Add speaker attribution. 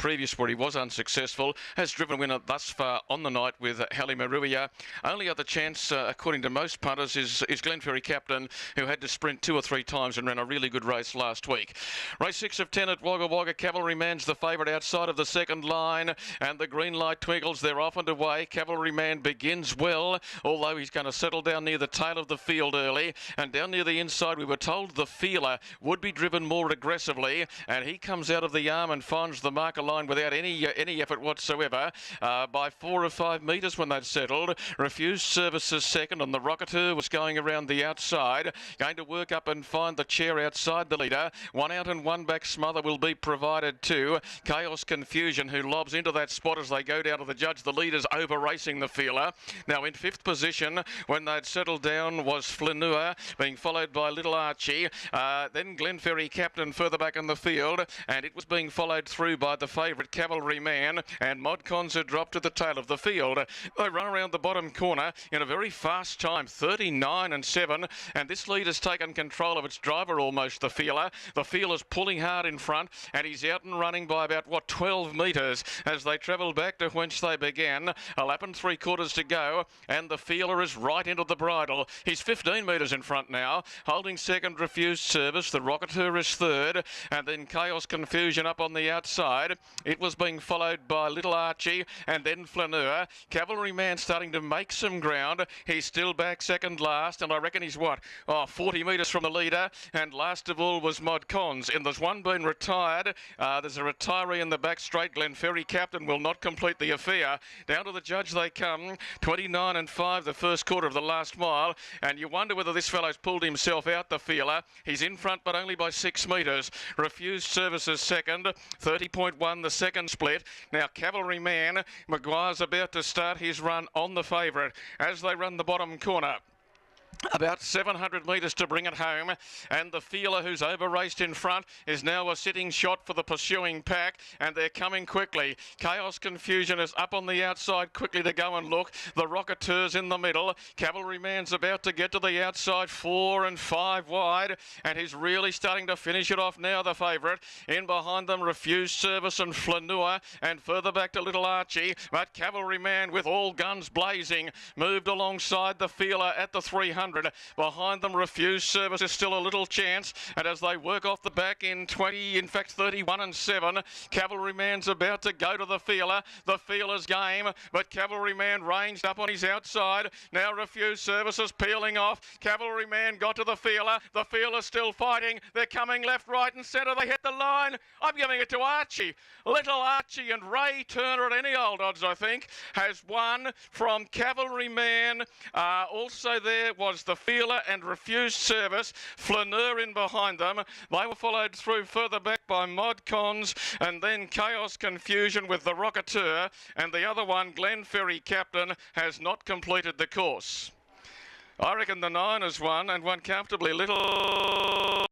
Speaker 1: previous where he was unsuccessful, has driven winner thus far on the night with Halle Maruia. Only other chance, according to most punters, is Glenferrie Captain, who had to sprint 2 or 3 times and ran a really good race last week. Race 6 of 10 at Wagga Wagga. Cavalryman's the favourite outside of the second line, and the green light twinkles. They're off and away. Cavalryman begins well, although he's going to settle down near the tail of the field early, and down near the inside we were told the feeler would be driven more aggressively, and he comes out of the arm and finds the marker line without any effort whatsoever by 4 or 5 metres when they'd settled. Refused Services second, and the Rocketeur was going around the outside, going to work up and find the chair outside the leader. 1 out and 1 back smother will be provided to Chaos Confusion, who lobs into that spot as they go down to the judge. The leader's over racing the feeler. Now in 5th position when they'd settled down was Flaneur, being followed by Little Archie. Then Glenferrie Captain further back in the field, and it was being followed through by the favourite Cavalryman, and Modcons had dropped to the tail of the field. They run around the bottom corner in a very fast time, 39.7, and this lead has taken control of its driver almost, the feeler. The feeler's pulling hard in front, and he's out and running by about, 12 metres as they travel back to whence they began. A lap and 3/4 to go, and the feeler is right into the bridle. He's 15 metres in front now, holding second Refused Service. The Rocketeur is third, and then Chaos Confusion up on the outside. It was being followed by Little Archie and then Flaneur. Cavalryman starting to make some ground. He's still back second last, and I reckon he's 40 metres from the leader. And last of all was Modcons. And there's one been retired. There's a retiree in the back straight. Glenferrie Captain will not complete the affair. Down to the judge they come. 29.5 the first quarter of the last mile, and you wonder whether this fellow's pulled himself out, the feeler. He's in front but only by 6 metres. Refused Services second, 30.1 the second split. Now Cavalryman, Maguire's about to start his run on the favourite as they run the bottom corner. About 700 metres to bring it home, and the feeler, who's over-raced in front, is now a sitting shot for the pursuing pack, and they're coming quickly. Chaos Confusion is up on the outside quickly to go and look. The Rocketeur's in the middle. Cavalryman's about to get to the outside, 4 and 5 wide, and he's really starting to finish it off now, the favourite. In behind them, Refused Service and Flaneur, and further back to Little Archie, but Cavalryman, with all guns blazing, moved alongside the feeler at the 300. Behind them, Refused Service is still a little chance, and as they work off the back in 31.7, Cavalryman's about to go to the feeler. The feeler's game, but Cavalryman ranged up on his outside. Now Refused Service is peeling off. Cavalryman got to the feeler. The feeler's still fighting. They're coming left, right and centre. They hit the line. I'm giving it to Archie. Little Archie, and Ray Turner at any old odds, I think, has won from Cavalryman. Also there was the feeler and Refused Service. Flaneur in behind them. They were followed through further back by Modcons, and then Chaos Confusion with the Rocketeur, and the other one, Glenferrie Captain, has not completed the course. I reckon the 9 has won, and won comfortably. Little